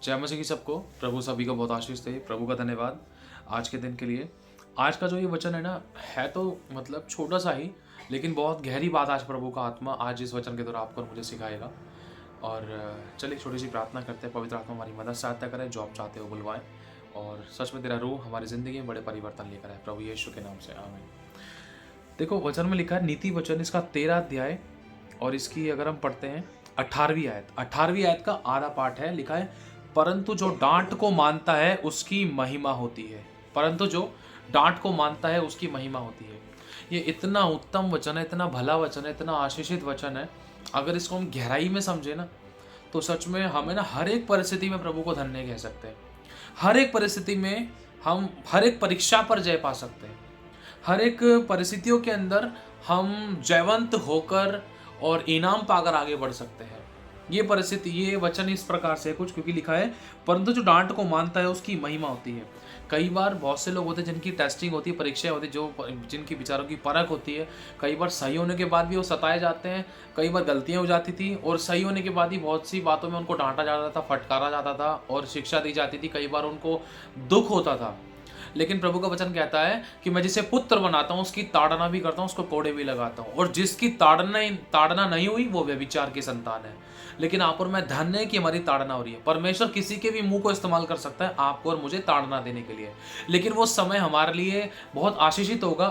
जय मसीह की सबको। प्रभु सभी को बहुत आशीष दे। प्रभु का धन्यवाद आज के दिन के लिए। आज का जो ये वचन है ना, है तो मतलब छोटा सा ही, लेकिन बहुत गहरी बात आज प्रभु का आत्मा आज इस वचन के द्वारा आपको और मुझे सिखाएगा। और चलिए छोटी सी प्रार्थना करते हैं, पवित्र आत्मा हमारी मदद सहायता करें, जो आप चाहते हो बुलवाएं, और सच में तेरा रूह हमारी ज़िंदगी में बड़े परिवर्तन लेकर आए, प्रभु यीशु के नाम से आमीन। देखो वचन में लिखा है, नीति वचन इसका 13 अध्याय, और इसकी अगर हम पढ़ते हैं 18वीं आयत का आधा पाठ है। लिखा है, परंतु जो डांट को मानता है उसकी महिमा होती है। परंतु जो डांट को मानता है उसकी महिमा होती है। ये इतना उत्तम वचन है, इतना भला वचन है, इतना आशीषित वचन है। अगर इसको हम गहराई में समझे ना, तो सच में हमें ना हर एक परिस्थिति में प्रभु को धन्य कह सकते हैं। हर एक परिस्थिति में हम हर एक परीक्षा पर जय पा सकते हैं। हर एक परिस्थितियों के अंदर हम जयवंत होकर और इनाम पाकर आगे बढ़ सकते हैं। ये वचन इस प्रकार से कुछ, क्योंकि लिखा है, परंतु जो डांट को मानता है उसकी महिमा होती है। कई बार बहुत से लोग होते हैं जिनकी टेस्टिंग होती है, परीक्षाएं होती है, जिनकी विचारों की परख होती है। कई बार सही होने के बाद भी वो सताए जाते हैं, कई बार गलतियां हो जाती थी, और सही होने के बाद ही बहुत सी बातों में उनको डांटा जाता था, फटकारा जाता था और शिक्षा दी जाती थी। कई बार उनको दुख होता था। लेकिन प्रभु का वचन कहता है कि मैं जिसे पुत्र बनाता हूँ उसकी ताड़ना भी करता हूँ, उसको कोड़े भी लगाता हूँ, और जिसकी ताड़ना नहीं हुई वो व्यभिचार की संतान है। लेकिन आप और मैं धन्य है कि हमारी ताड़ना हो रही है। परमेश्वर किसी के भी मुंह को इस्तेमाल कर सकता है आपको और मुझे ताड़ना देने के लिए, लेकिन वो समय हमारे लिए बहुत आशीषित होगा।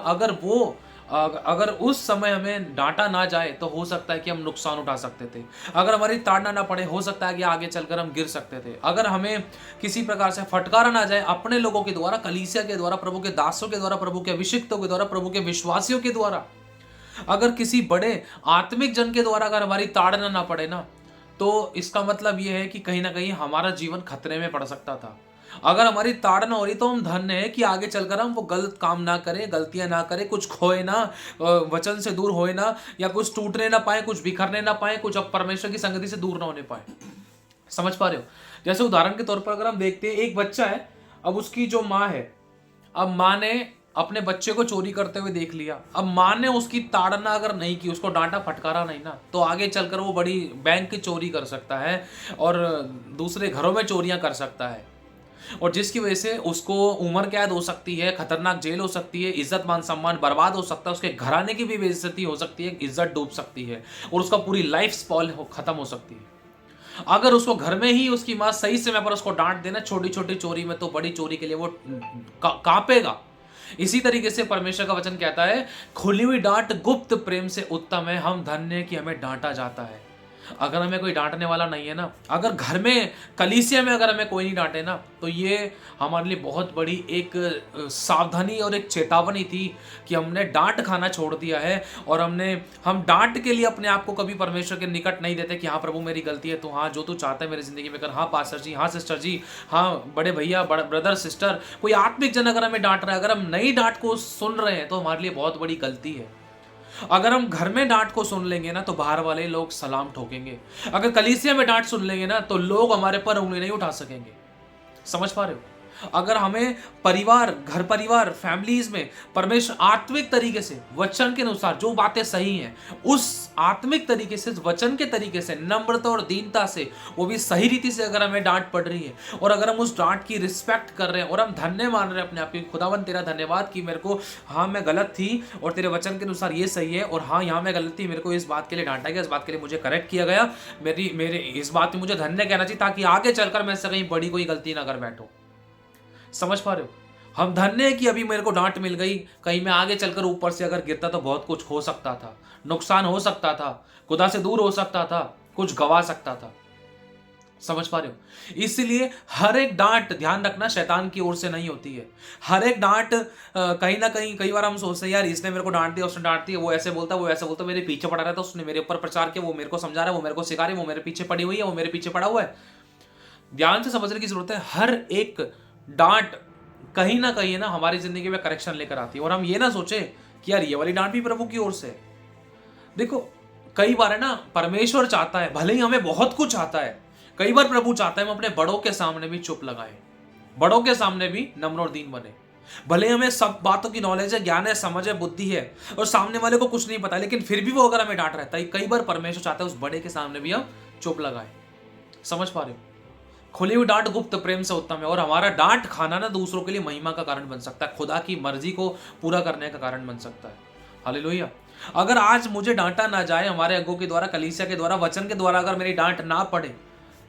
अगर उस समय हमें डांटा ना जाए तो हो सकता है कि हम नुकसान उठा सकते थे। अगर हमारी ताड़ना ना पड़े, हो सकता है कि आगे चलकर हम गिर सकते थे। अगर हमें किसी प्रकार से फटकारा ना जाए अपने लोगों के द्वारा, कलीसिया के द्वारा, प्रभु के दासों के द्वारा, प्रभु के अभिषिक्तों के द्वारा, प्रभु के विश्वासियों के द्वारा, अगर किसी बड़े आत्मिक जन के द्वारा अगर हमारी ताड़ना ना पड़े ना, तो इसका मतलब यह है कि कहीं ना कहीं हमारा जीवन खतरे में पड़ सकता था। अगर हमारी ताड़ना हो रही तो हम धन्य है कि आगे चलकर हम वो गलत काम ना करें, गलतियां ना करें, कुछ खोए ना, वचन से दूर होए ना, या कुछ टूटने ना पाए, कुछ बिखरने ना पाए, कुछ अब परमेश्वर की संगति से दूर ना होने पाए। समझ पा रहे हो? जैसे उदाहरण के तौर पर अगर हम देखते हैं, एक बच्चा है, अब उसकी जो माँ है, अब माँ ने अपने बच्चे को चोरी करते हुए देख लिया। अब माँ ने उसकी ताड़ना अगर नहीं की, उसको डांटा फटकारा नहीं ना, तो आगे चलकर वो बड़ी बैंक की चोरी कर सकता है और दूसरे घरों में चोरियां कर सकता है, और जिसकी वजह से उसको उम्र कैद हो सकती है, खतरनाक जेल हो सकती है, इज्जत मान सम्मान बर्बाद हो सकता है, उसके घराने की भी बेइज्जती हो सकती है, इज्जत डूब सकती है, और उसका पूरी लाइफ स्पॉइल खत्म हो सकती है। अगर उसको घर में ही उसकी माँ सही समय पर उसको डांट देना, छोटी छोटी चोरी में तो बड़ी चोरी के लिए वो कांपेगा। इसी तरीके से परमेश्वर का वचन कहता है, खुली हुई डांट गुप्त प्रेम से उत्तम है। हम धन्य है कि हमें डांटा जाता है। अगर हमें कोई डांटने वाला नहीं है ना, अगर घर में, कलीसिया में अगर हमें कोई नहीं डांटे ना, तो ये हमारे लिए बहुत बड़ी एक सावधानी और एक चेतावनी थी कि हमने डांट खाना छोड़ दिया है, और हम डांट के लिए अपने आप को कभी परमेश्वर के निकट नहीं देते कि हाँ प्रभु मेरी गलती है, तो हाँ जो तू चाहता है मेरी जिंदगी में कर, हाँ पास्टर जी, हाँ सिस्टर जी, हाँ बड़े भैया, ब्रदर सिस्टर, कोई आत्मिक जन अगर हमें डांट रहा है, अगर हम नई डांट को सुन रहे हैं, तो हमारे लिए बहुत बड़ी गलती है। अगर हम घर में डांट को सुन लेंगे ना, तो बाहर वाले लोग सलाम ठोकेंगे। अगर कलीसिया में डांट सुन लेंगे ना, तो लोग हमारे पर उंगली नहीं उठा सकेंगे। समझ पा रहे हो? अगर हमें घर परिवार, फैमिलीज में परमेश्वर आत्मिक तरीके से, वचन के अनुसार जो बातें सही हैं, उस आत्मिक तरीके से, वचन के तरीके से, नम्रता और दीनता से, वो भी सही रीति से अगर हमें डांट पड़ रही है, और अगर हम उस डांट की रिस्पेक्ट कर रहे हैं, और हम धन्य मान रहे हैं अपने आप को, खुदावन तेरा धन्यवाद कि मेरे को, हाँ मैं गलत थी और तेरे वचन के अनुसार ये सही है, और हाँ यहाँ मैं गलत थी, मेरे को इस बात के लिए डांटा गया, इस बात के लिए मुझे करेक्ट किया गया, मेरे इस बात में मुझे धन्य कहना चाहिए, ताकि आगे चलकर मैं से कहीं बड़ी कोई गलती ना कर बैठूं। समझ पा रहे हो? हम धन्य है कि अभी मेरे को डांट मिल गई, कहीं मैं आगे चलकर ऊपर से अगर गिरता तो बहुत कुछ हो सकता था, नुकसान हो सकता था, खुदा से दूर हो सकता था, कुछ गवा सकता था। समझ पा रहे हो? इसलिए हर एक डांट, ध्यान रखना, शैतान की ओर से नहीं होती है। हर एक डांट कहीं ना कहीं, कई बार हम सोचते हैं यार इसने मेरे को डांट दिया, उसने डांट दिया, वो ऐसे बोलता, वो ऐसे बोलता, मेरे पीछे पड़ा रहता, उसने मेरे ऊपर प्रचार किया, वो मेरे को समझा रहा है, वो मेरे को सिखा रही है, वो मेरे पीछे पड़ी हुई है, वो मेरे पीछे पड़ा हुआ है। ध्यान से समझने की जरूरत है। हर एक डांट कहीं ना कहीं ना हमारी जिंदगी में करेक्शन लेकर आती है, और हम ये ना सोचे कि यार ये वाली डांट भी प्रभु की ओर से है। देखो कई बार है ना, परमेश्वर चाहता है, भले ही हमें बहुत कुछ आता है, कई बार प्रभु चाहता है हम अपने बड़ों के सामने भी चुप लगाएं, बड़ों के सामने भी नम्र और दीन बने। भले हमें सब बातों की नॉलेज है, ज्ञान है, समझ है, बुद्धि है, और सामने वाले को कुछ नहीं पता, लेकिन फिर भी वो अगर हमें डांट रहा है, कई बार परमेश्वर चाहता है उस बड़े के सामने भी हम चुप लगाएं। समझ पा रहे हो? खुली हुई डांट गुप्त प्रेम से उत्तम है। और हमारा डांट खाना ना दूसरों के लिए महिमा का कारण बन सकता है, खुदा की मर्जी को पूरा करने का कारण बन सकता है। हालेलुया। अगर आज मुझे डांटा ना जाए हमारे अगुओं के द्वारा, कलीसिया के द्वारा, वचन के द्वारा, अगर मेरी डांट ना पड़े,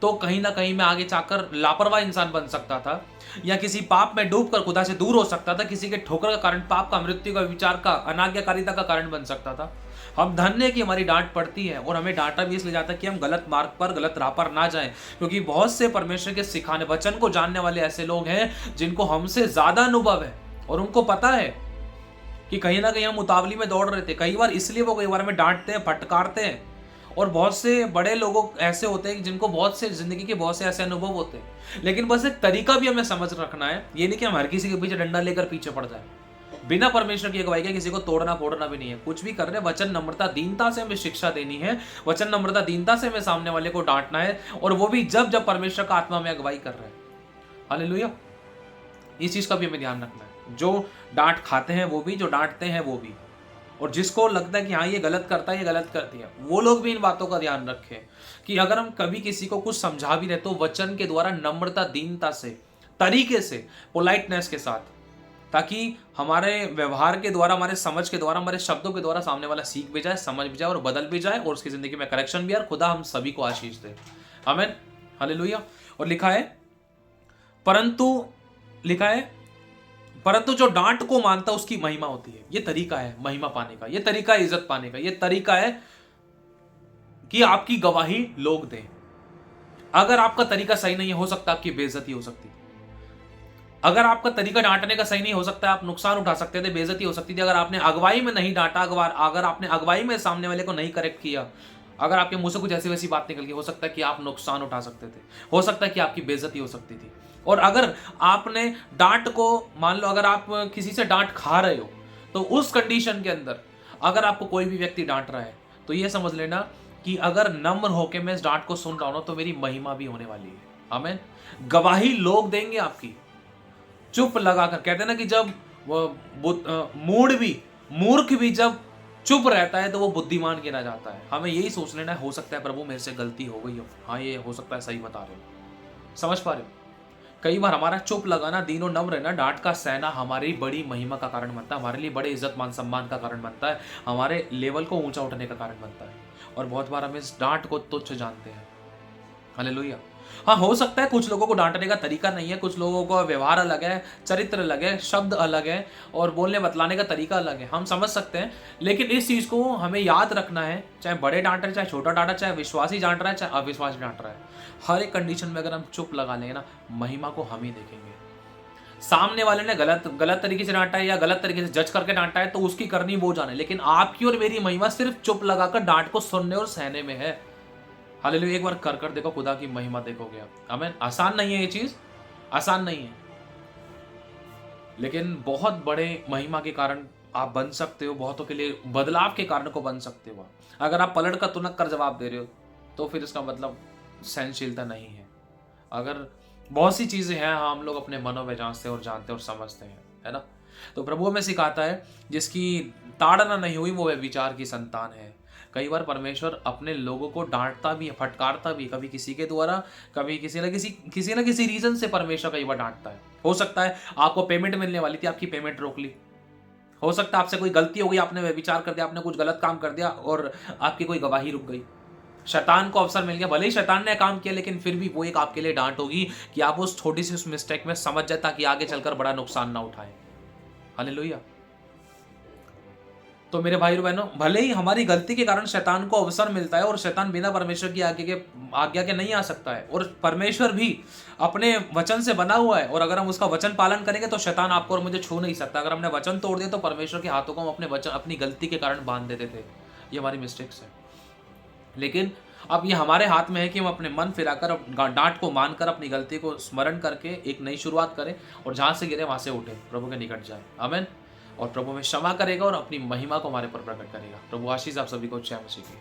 तो कहीं ना कहीं मैं आगे जाकर लापरवाह इंसान बन सकता था, या किसी पाप में डूबकर खुदा से दूर हो सकता था, किसी के ठोकर का कारण, पाप का, मृत्यु का, विचार का, अनाज्ञाकारिता का कारण बन सकता था। हम धन्य है कि हमारी डांट पड़ती है, और हमें डांटा भी इसलिए जाता है कि हम गलत मार्ग पर, गलत राह पर ना जाएं, क्योंकि बहुत से परमेश्वर के सिखाने, वचन को जानने वाले ऐसे लोग हैं जिनको हमसे ज्यादा अनुभव है, और उनको पता है कि कहीं ना कहीं हम उतावली में दौड़ रहे थे। कई बार इसलिए वो कई बार हमें डांटते हैं, फटकारते हैं। और बहुत से बड़े लोगों ऐसे होते हैं जिनको बहुत से जिंदगी के बहुत से ऐसे अनुभव होते हैं, लेकिन बस एक तरीका भी हमें समझ रखना है। ये नहीं कि हम हर किसी के पीछे डंडा लेकर पीछे पड़ जाए। बिना परमेश्वर की अगुवाई के किसी को तोड़ना फोड़ना भी नहीं है। कुछ भी कर रहे हैं, वचन नम्रता दीनता से हमें शिक्षा देनी है, वचन नम्रता दीनता से हमें सामने वाले को डांटना है, और वो भी जब जब परमेश्वर का आत्मा हमें अगुवाई कर रहा है। हालेलुया। इस चीज का भी हमें ध्यान रखना है। जो डांट खाते हैं वो भी, जो डांटते हैं वो भी, और जिसको लगता है कि हाँ ये गलत करता है, ये गलत करती है, वो लोग भी इन बातों का ध्यान रखें कि अगर हम कभी किसी को कुछ समझा भी रहे तो वचन के द्वारा नम्रता दीनता से, तरीके से, पोलाइटनेस के साथ, ताकि हमारे व्यवहार के द्वारा, हमारे समझ के द्वारा, हमारे शब्दों के द्वारा सामने वाला सीख भी जाए, समझ भी जाए और बदल भी जाए, और उसकी जिंदगी में करेक्शन भी आए। खुदा हम सभी को आशीष दे। आमीन। हालेलुया। और लिखा है परंतु जो डांट को मानता है उसकी महिमा होती है। ये तरीका है महिमा पाने का, ये तरीका है इज्जत पाने का, ये तरीका है कि आपकी गवाही लोग दें। अगर आपका तरीका सही नहीं है, हो सकता है आपकी बेइज्जती हो सकती है। अगर आपका तरीका डांटने का सही नहीं, हो सकता है आप नुकसान उठा सकते थे, बेइज्जती हो सकती थी। अगर आपने अगुवाई में नहीं डांटा, अगर आपने अगुवाई में सामने वाले को नहीं करेक्ट किया, अगर आपके मुंह से कुछ ऐसी वैसी बात निकल गई, हो सकता है कि आप नुकसान उठा सकते थे, हो सकता है कि आपकी बेइज्जती हो सकती थी। और अगर आपने डांट को, मान लो अगर आप किसी से डांट खा रहे हो, तो उस कंडीशन के अंदर अगर आपको कोई भी व्यक्ति डांट रहा है, तो ये समझ लेना कि अगर नम्र होकर मैं इस डांट को सुन रहा हूं, तो मेरी महिमा भी होने वाली है। आमीन। गवाही लोग देंगे आपकी। चुप लगाकर, कहते हैं ना कि जब मूर्ख भी जब चुप रहता है तो वो बुद्धिमान गिना जाता है। हमें यही सोच लेना है, हो सकता है प्रभु मेरे से गलती हो गई हो, हाँ ये हो सकता है सही बता रहे हो। समझ पा रहे हो? कई बार हमारा चुप लगाना, दीनो नम्र रहना, डांट का सहना हमारी बड़ी महिमा का कारण बनता है, हमारे लिए बड़े इज्जत मान सम्मान का कारण बनता है, हमारे लेवल को ऊंचा उठने का कारण बनता है। और बहुत बार हम इस डांट को तुच्छ जानते हैं। हालेलुया। हाँ, हो सकता है कुछ लोगों को डांटने का तरीका नहीं है, कुछ लोगों का व्यवहार अलग है, चरित्र अलग है, शब्द अलग है, और बोलने बतलाने का तरीका अलग है, हम समझ सकते हैं। लेकिन इस चीज को हमें याद रखना है, चाहे बड़े डांट रहे, चाहे छोटा डांटा, चाहे विश्वासी डांट रहा है, चाहे अविश्वासी डांट रहा है, हर एक कंडीशन में अगर हम चुप लगा लेंगे ना, महिमा को हम ही देखेंगे। सामने वाले ने गलत तरीके से डांटा है या गलत तरीके से जज करके डांटा है, तो उसकी करनी वो जाने, लेकिन आपकी और मेरी महिमा सिर्फ चुप लगाकर डांट को सुनने और सहने में है। हालेलुया। एक बार कर देखो, खुदा की महिमा देखोगे आप। आमीन। आसान नहीं है, ये चीज आसान नहीं है, लेकिन बहुत बड़े महिमा के कारण आप बन सकते हो, बहुतों के लिए बदलाव के कारण को बन सकते हो। अगर आप पलट कर तुनक कर जवाब दे रहे हो, तो फिर इसका मतलब सहनशीलता नहीं है। अगर बहुत सी चीजें हैं हम लोग अपने मनों में जांचते और जानते और समझते हैं, है ना। तो प्रभु हमें सिखाता है, जिसकी ताड़ना नहीं हुई वो विचार की संतान है। कई बार परमेश्वर अपने लोगों को डांटता भी है, फटकारता भी, कभी किसी के द्वारा, कभी किसी ना किसी रीजन से परमेश्वर कई बार डांटता है। हो सकता है आपको पेमेंट मिलने वाली थी, आपकी पेमेंट रोक ली। हो सकता है आपसे कोई गलती हो गई, आपने व्यभिचार कर दिया, आपने कुछ गलत काम कर दिया और आपकी कोई गवाही रुक गई। शैतान को अवसर मिल गया, भले ही शैतान ने काम किया, लेकिन फिर भी वो एक आपके लिए डांट होगी कि आप उस छोटी सी उस मिस्टेक में समझ जाए, ताकि आगे चलकर बड़ा नुकसान ना उठाए। हालेलुया। तो मेरे भाई और बहनों, भले ही हमारी गलती के कारण शैतान को अवसर मिलता है, और शैतान बिना परमेश्वर की आज्ञा के नहीं आ सकता है, और परमेश्वर भी अपने वचन से बना हुआ है, और अगर हम उसका वचन पालन करेंगे तो शैतान आपको और मुझे छू नहीं सकता। अगर हमने वचन तोड़ दिया तो परमेश्वर के हाथों को हम अपनी गलती के कारण बांध देते थे। ये हमारी मिस्टेक्स है। लेकिन अब ये हमारे हाथ में है कि हम अपने मन फिराकर, डांट को मानकर, अपनी गलती को स्मरण करके एक नई शुरुआत करें, और जहां से गिरे वहां से उठे, प्रभु के निकट जाए। आमीन। और प्रभु में क्षमा करेगा और अपनी महिमा को हमारे पर प्रकट करेगा। प्रभु आशीष आप सभी को। जय मसीह की।